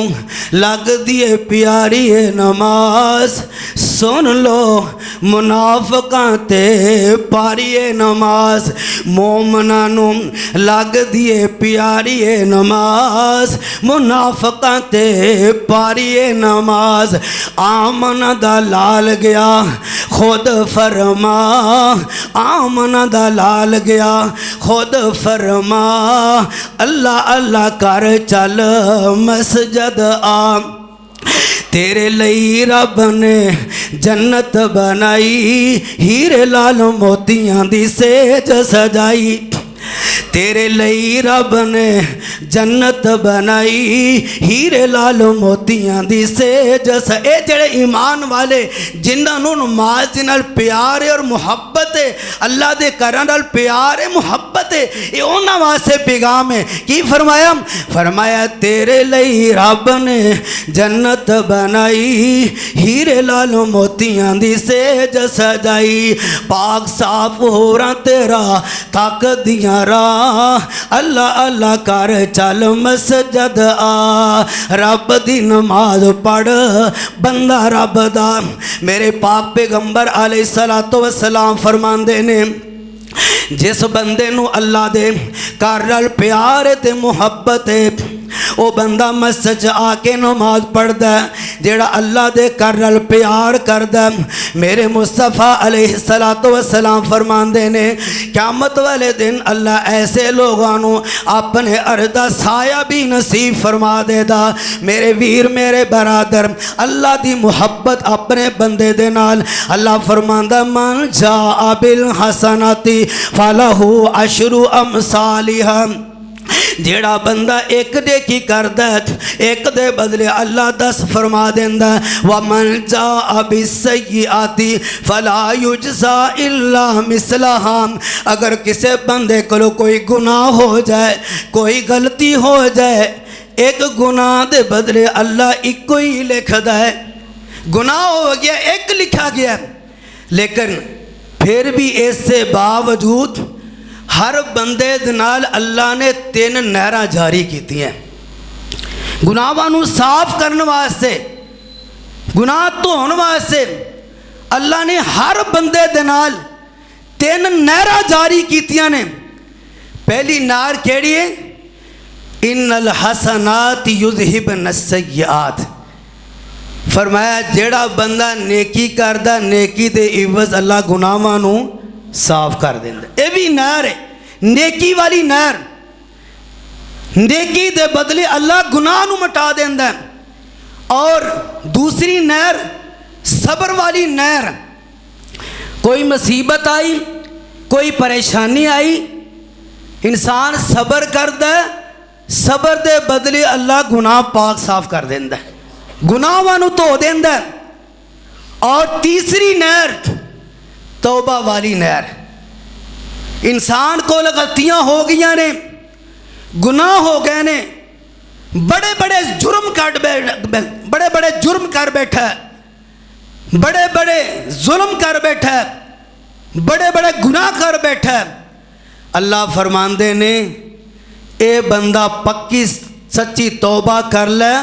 لگ دیے پیاری نماز سن لو منافقاں تے پاری نماز مومنانو لگ دیے پیاری نماز منافقاں تے پاری نماز آمن دا لال گیا خود فرما آمن دا لال گیا خود فرما اللہ اللہ کر چل مسجد آ تیرے لئی رب نے جنت بنائی ہیرے لال موتیاں دی سیج سجائی تیرے لئی رب نے جنت بنائی ہیرے لال موتیاں دی سیج اے جڑے ایمان والے جنہاں نوں نماز دے نال پیار ہے اور محبت ہے اللہ دے گھراں نال پیار ہے محبت ہے اے انہاں واسطے پیغام ہے کی فرمایا فرمایا تیرے لئی رب نے جنت بنائی ہیرے لال موتیاں دی سیج سجائی پاک صاف ہو رہا تیرا تاک دیاں راہ اللہ اللہ کر چل مسجد آ رب دی نماز پڑھ بندہ رب دا میرے پاک پیغمبر علیہ السلام فرماندے نے جس بندے نو اللہ دے کارل پیار تے محبت ہے او بندہ مسجد آ کے نماز پڑھ دا جیڑا اللہ دے کارل پیار کر دا میرے مصطفیٰ علیہ السلام فرماندے نے قیامت والے دن اللہ ایسے لوگانو اپنے اردہ سایہ بھی نصیب فرما دے دا میرے ویر میرے برادر اللہ دی محبت اپنے بندے دے نال اللہ فرماندہ من جاء بالحسناتی فَلَهُ عَشْرُ أَمْثَالِهَا جیڑا بندہ ایک نیکی کردا ایک دے بدلے اللہ 10 فرما دیندا وَمَنْ جَاءَ بِالسَّيِّئَاتِ فَلَا يُجْزَى إِلَّا مِثْلَهَا اگر کسی بندے کو کوئی گناہ ہو جائے کوئی غلطی ہو جائے ایک گناہ دے بدلے اللہ ایک ہی لکھدا ہے گناہ ہو گیا ایک لکھا گیا لیکن پھر بھی اس سے باوجود ہر بندے دنال اللہ نے 3 نہراں جاری کیتی ہیں گناہاں نوں صاف کرنے واسطے گناہ دھون واسطے اللہ نے ہر بندے دنال 3 نہراں جاری کیتیاں نے پہلی نہر کیڑی ہے ان الحسنات یذہبن السیئات فرمایا جیڑا بندہ نیکی کردہ نیکی دے عوض اللہ گناہاں نوں صاف کر دیندا اے بھی نہر ہے نیکی والی نہر نیکی دے بدلے اللہ گناہ نوں مٹا دیندا اور دوسری نہر صبر والی نہر کوئی مصیبت آئی کوئی پریشانی آئی انسان صبر کردا صبر دے بدلے اللہ گناہ پاک صاف کر دیندا گناہاں نوں دھو دیندا اور تیسری نہر توبہ والی نہر۔ انسان کو غلطیاں ہو گئی نے، گناہ ہو گئے نے، بڑے بڑے جرم کر بیٹھا ہے، بڑے بڑے ظلم کر بیٹھا ہے، بڑے بڑے گناہ کر بیٹھا ہے۔ اللہ فرماندے نے اے بندہ پکی سچی توبہ کر لے،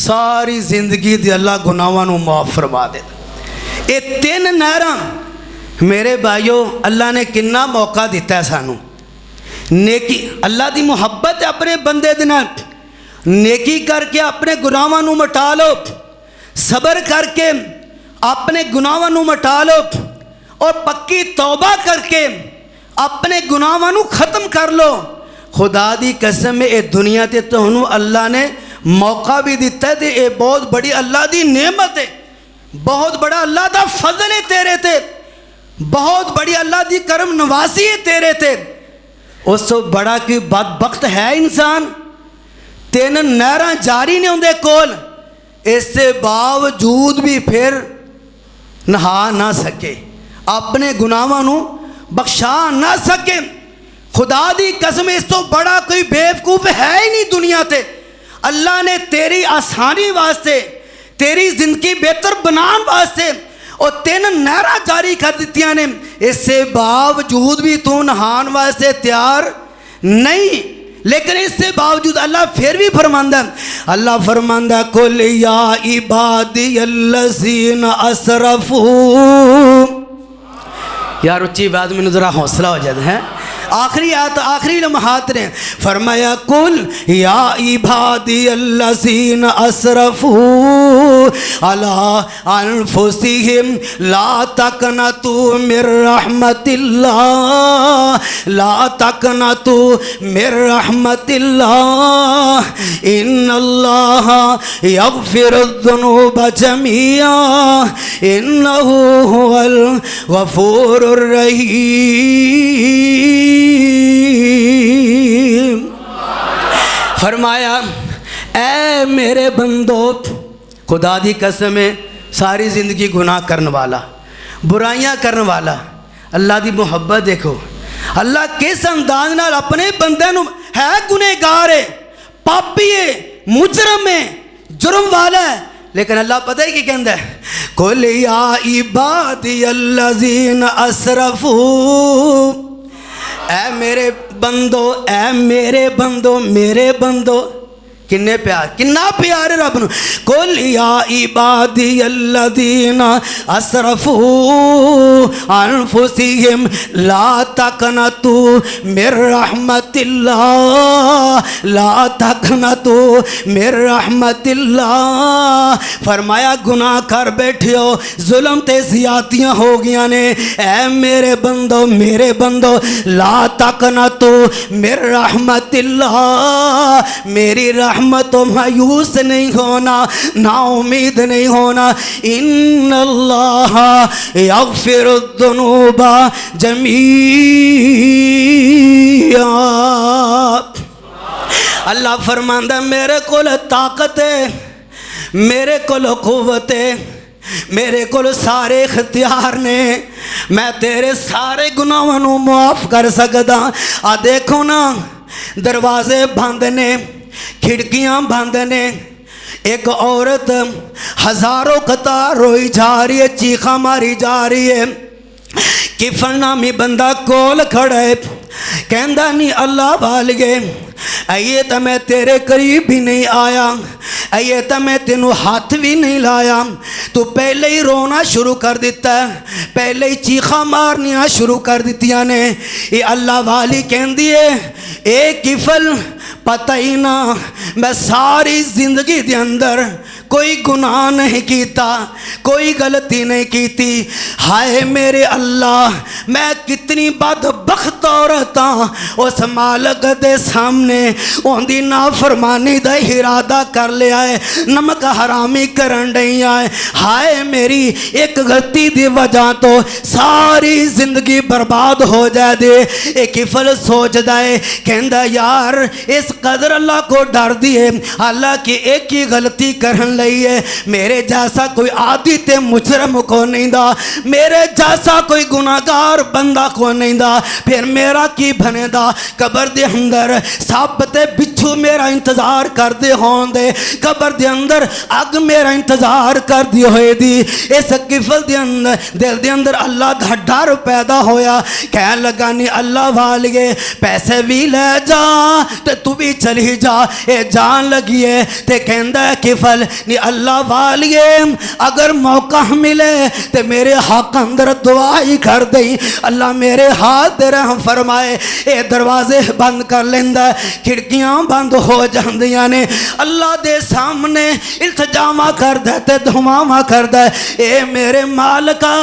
ساری زندگی دی اللہ گناہاں نو معاف فرما دے۔ اے تین نہراں میرے بھائیو اللہ نے کنا موقع دیتا ہے سانو۔ نیکی اللہ دی محبت ہے اپنے بندے دے نال، نیکی کر کے اپنے گناہاں نو مٹا لو، صبر کر کے اپنے گناہاں نو مٹا لو، اور پکی توبہ کر کے اپنے گناہاں نو ختم کر لو۔ خدا دی قسم اے دنیا تے تہنوں اللہ نے موقع بھی دیتا ہے، اے بہت بڑی اللہ دی نعمت ہے، بہت بڑا اللہ دا فضل ہے تیرے تے، بہت بڑی اللہ دی کرم نوازی ہے تیرے تے۔ اس تو بڑا کوئی بدبخت ہے انسان؟ تین نہراں جاری نے اندے کول، اس سے باوجود بھی پھر نہا نہ سکے، اپنے گناہاں نو بخشا نہ سکے۔ خدا دی قسم اس تو بڑا کوئی بیوقوف ہے ہی نہیں دنیا تے۔ اللہ نے تیری آسانی واسطے، تیری زندگی بہتر بنان واسطے اور تین نہراں جاری کر دیتیاں نے، اس سے باوجود بھی تو نہان واسطے تیار نہیں۔ لیکن اس سے باوجود اللہ پھر بھی فرماندہ ہے، اللہ فرماندہ ہے قُلْ يَا عِبَادِيَ الَّذِينَ أَسْرَفُوا۔ یار اچھی بات میں ذرا حوصلہ ہو جاتا ہے، آخری آیت آخری لمحات نے فرمایا قُلْ يَا عِبَادِيَ الَّذِينَ أَسْرَفُوا عَلَىٰ أَنفُسِهِمْ لَا تَقْنَطُوا مِن رَحْمَةِ اللَّهِ لَا تَقْنَطُوا مِن رَحْمَةِ اللَّهِ إِنَّ اللَّهَ يَغْفِرُ الذُّنُوبَ جَمِيعًا إِنَّهُ هُوَ الْغَفُورُ الرَّحِيمُ۔ فرمایا اے میرے بندو، خدا دی قسم ہے ساری زندگی گناہ کرنے والا، برائیاں کرنے والا، اللہ دی محبت دیکھو، اللہ کس انداز نال اپنے بندے نو ہے گنہگار ہے، پاپی ہے، مجرم ہے، جرم والا ہے، لیکن اللہ پتہ ہی کی کہندا ہے قُلْ يَا عِبَادِيَ الَّذِينَ أَسْرَفُوا، اے میرے بندو، اے میرے بندو، میرے بندو، کنے پیار، کنا پیارے رب نو۔ قُلْ يَا عِبَادِيَ الَّذِينَ أَسْرَفُوا أَنفُسِهِمْ لَا تَقْنَطُوا مِن رَحْمَةِ اللَّهِ لَا تَقْنَطُوا مِن رَحْمَةِ اللَّهِ۔ فرمایا گناہ کر بیٹھے ہو، ظلم تے زیادتیاں ہو گیا نے، اے میرے بندو، میرے بندو، لا تَقْنَطُوا مِن رَحْمَةِ اللَّهِ، میری رحمت تو مایوس نہیں ہونا، نا امید نہیں ہونا۔ ان اللہ یغفر الذنوب جمیعا، اللہ فرماندا میرے کول طاقت ہے، میرے کول قوت ہے، میرے کول سارے اختیار نے، میں تیرے سارے گناہاں نو معاف کر سکدا۔ آ دیکھو نا، دروازے بند نے، کھڑکیاں بند نے، ایک عورت ہزاروں قطار روئی جا رہی ہے، چیخاں ماری جا رہی ہے، کفن نامی بندہ کول کھڑا ہے، کہندا نہیں اللہ والگے ایے تا میں تیرے قریب بھی نہیں آیا، ایے تا میں تینوں ہاتھ بھی نہیں لایا، تو پہلے ہی رونا شروع کر دیتا ہے، پہلے ہی چیخاں مارنیاں شروع کر دیتیاں نے۔ یہ اللہ والی کہندی ہے اے کفل پتہ ہی نہ، میں ساری زندگی دے اندر کوئی گناہ نہیں کیتا، کوئی غلطی نہیں کیتی، ہائے میرے اللہ میں کتنی بدبخت بدبخت عورتاں اس مالک دے سامنے اندی نافرمانی دا ارادہ کر لیا ہے، نمک حرامی کرن ڈئی آئے، ہائے میری ایک غلطی دی وجہ تو ساری زندگی برباد ہو جائے دے۔ ایک کفل سوچ دائے کہندہ یار اس قدر اللہ کو ڈر دیے، حالانکہ ایک ہی غلطی کرن لئی ہے، میرے جیسا کوئی عادی تے مجرم کو نہیں دا، میرے جیسا کوئی گناہگار بندہ کو نہیں دا، پھر میرا کی بنے دا؟ قبر دے اندر سب تے بچھو میرا انتظار کر دے ہون دے، قبر دے اندر اگ میرا انتظار کر دی ہوئے دی۔ اس کفل دے اندر دل دے اندر اللہ دا ڈر پیدا ہویا، کہہ لگا نہیں اللہ والے پیسے بھی لے جا تے تو بھی چلی جا، اے جان لگی ہے تے کہندہ ہے کفل نہیں اللہ والے اگر موقع ملے تے میرے حق اندر دعا ہی کر دیں، اللہ میرے ہاتھ دے رحم فرمائے، اے دروازے بند کر لیندہ ہے، کھڑکیاں بند ہو جاندیاں نے، اللہ دے سامنے التجامہ کر دے تے دھمامہ کر دے، اے میرے مالکہ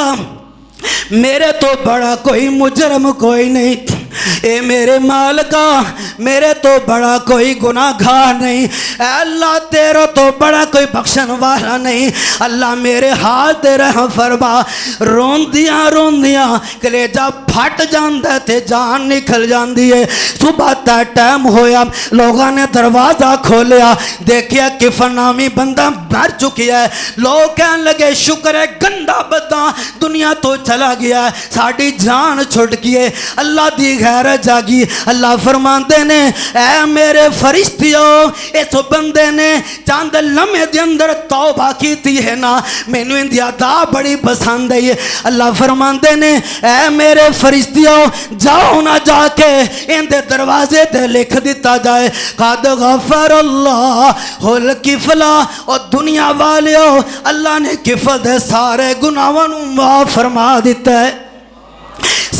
میرے تو بڑا کوئی مجرم کوئی نہیں، اے میرے مالکہ میرے تو بڑا کوئی گناہگار نہیں، اے اللہ تیرا تو بڑا کوئی بخشن والا نہیں، اللہ میرے ہاتھ رحم فرما۔ روندیاں کلیجہ پھٹ جاندہ تے جان نکل جاندی ہے۔ صبح تا ٹائم ہویا، لوگاں نے دروازہ کھولیا، دیکھیا کفن نامی بندہ مر چکی ہے، لوگ کہنے لگے شکر ہے گندہ بدہ دنیا تو چلا گیا ہے، ساڑی جان چھوٹ گئے، اللہ دی غیرت جاگی۔ اللہ فرماندے نے اے میرے فرشتیوں اس بندے نے چاند لمحے دے اندر توبہ کی تھی ہے نا، میں نے اندی ادا بڑی پسند ہے۔ اللہ فرماندے نے اے میرے فرشتیوں جاؤ نہ جا کے اندے دروازے تے لکھ دیتا جائے قد غفر اللہ الکفلا، اور دنیا والیوں اللہ نے کفل دے سارے گناہوں معاف فرما دیتا ہے،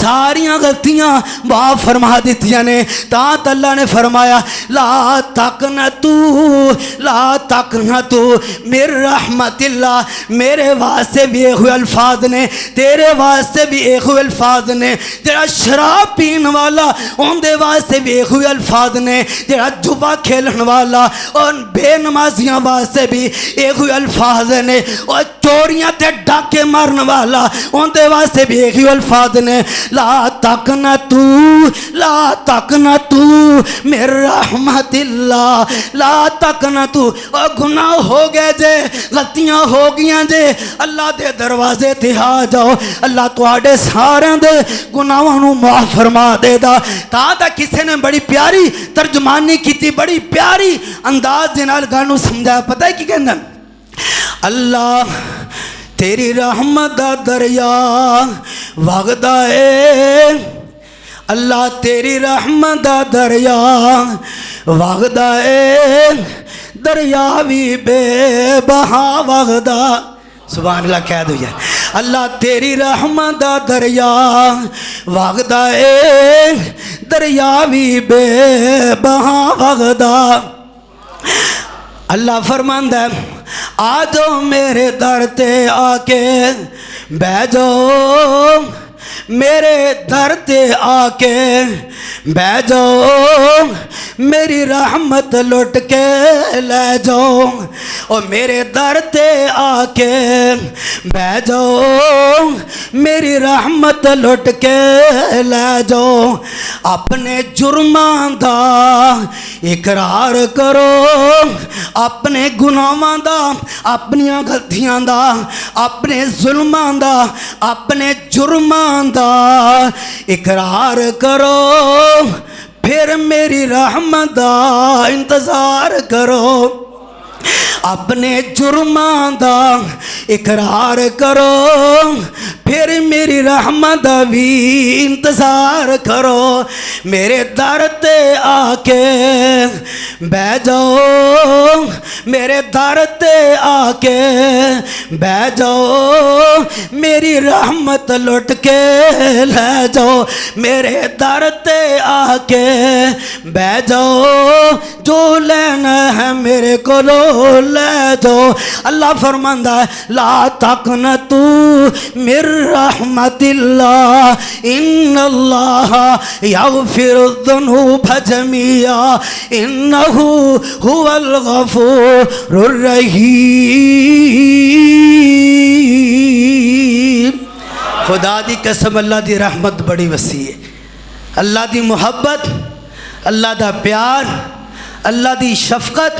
ساریاں غلطیاں معاف فرما دیتیاں نے۔ تاں اللہ نے فرمایا لا تقنطو من رحمت اللہ، میرے واسطے بھی ایک ہوئے الفاظ نے، تیرے واسطے بھی ایک ہوئے الفاظ نے، جڑا شراب پین والا ان دے واسطے بھی ایک ہوئے الفاظ نے، جڑا جوا کھیلن والا اور بے نمازیاں واسطے بھی ایک ہوئے الفاظ نے، اور چوریاں تے ڈاکے مارن والا ان دے واسطے بھی ایک ہوئے الفاظ نے۔ لا تقنطو من رحمت اللہ، لا تقنطو، اور گناہ ہو گئے جے، غلطیاں ہو گیاں جے، اللہ دے دروازے تے آ جاؤ، اللہ تواڈے سارے دے گناہوں معاف فرما دے دا۔ تا کسی نے بڑی پیاری ترجمانی کی، بڑی پیاری انداز دے نال گانوں سمجھایا، پتہ ہے کی کہنا؟ اللہ تیری رحمت دا دریا وغدا ہے، اللہ تیری رحمت دا دریا وغدا ہے، دریا بھی بے بہا وغدا، سبحان اللہ کہہ دو یار، اللہ تیری رحمت دا دریا وغدا ہے، دریا بھی بے بہا وغدا۔ اللہ فرماندہ ہے آ جاؤ میرے در تے آ کے بہ جاؤ، میرے در تے آ کے بہ جاؤ، میری رحمت لٹ کے لے جاؤ، اور میرے در تے آ کے بہ جاؤ، میری رحمت لٹ کے لے جاؤ، اپنے جرمان دا اقرار کرو، اپنے گناہاں دا، اپنیاں غلطیاں دا، اپنے ظلماں دا، اپنے جرمان دا اقرار کرو، پھر میری رحمت دا انتظار کرو، اپنے جرمان دا اقرار کرو، پھر میری رحمت دا بھی انتظار کرو، میرے در تے آ کے بہ جاؤ، میرے در تے آ کے بہ جاؤ، میری رحمت لٹ کے لے جاؤ، میرے در تے آ کے بہ جاؤ، جو لینا ہے میرے کو لے جاؤ۔ اللہ فرماندہ ہے لا تقنطو من رحمت اللہ ان اللہ یغفر الذنوب جميعا انہ هو الغفور الرحیم۔ خدا دی قسم اللہ دی رحمت بڑی وسیع ہے، اللہ دی محبت، اللہ دا پیار، اللہ دی شفقت،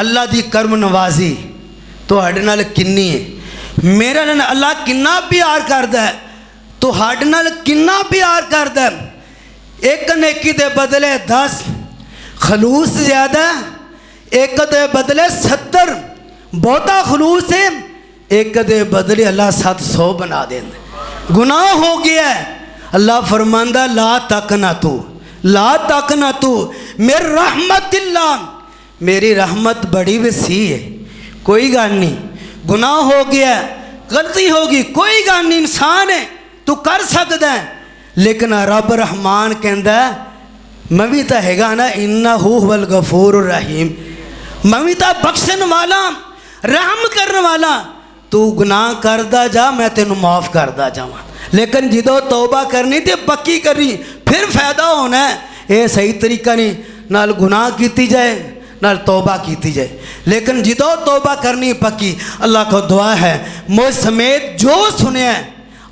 اللہ دی کرم نوازی تو ہڈ نال کنی ہے۔ میرا نال اللہ کنا پیار کردا ہے تو ہڈ نال کنا پیار کردا ہے۔ ایک نیکی دے بدلے 10 خلوص زیادہ، ایک دے بدلے 70 بہتا خلوص ہے، ایک دے بدلے اللہ 700 بنا دیں۔ گناہ ہو گیا ہے، اللہ فرماندہ لا تقنطو، لا تقنطو من رحمت اللہ، میری رحمت بڑی وسیع ہے، کوئی گل نہیں۔ گناہ ہو گیا ہے، غلطی ہوگی، کوئی گل نہیں، انسان ہے تو کر سکتا ہے، لیکن رب رحمان کہندا ہے میں بھی تا ہے گا نا انہ هو الغفور الرحیم، میں بھی تا بخشن والا رحم کرنے والا، تو گناہ کردا جا میں تینوں معاف کردا جاواں، لیکن جدو توبہ کرنی تے پکی کرنی پھر فائدہ ہونا ہے۔ یہ صحیح طریقہ نہیں، نال گناہ کیتی جائے نال توبہ کیتی جائے، لیکن جدو توبہ کرنی پکی۔ اللہ کو دعا ہے مجھ سمیت جو سنے ہیں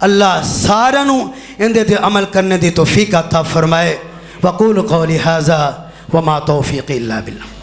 اللہ سارا نو اندے دے عمل کرنے دی توفیق عطا فرمائے۔ وقول قولی ھذا وما توفیقی الا باللہ۔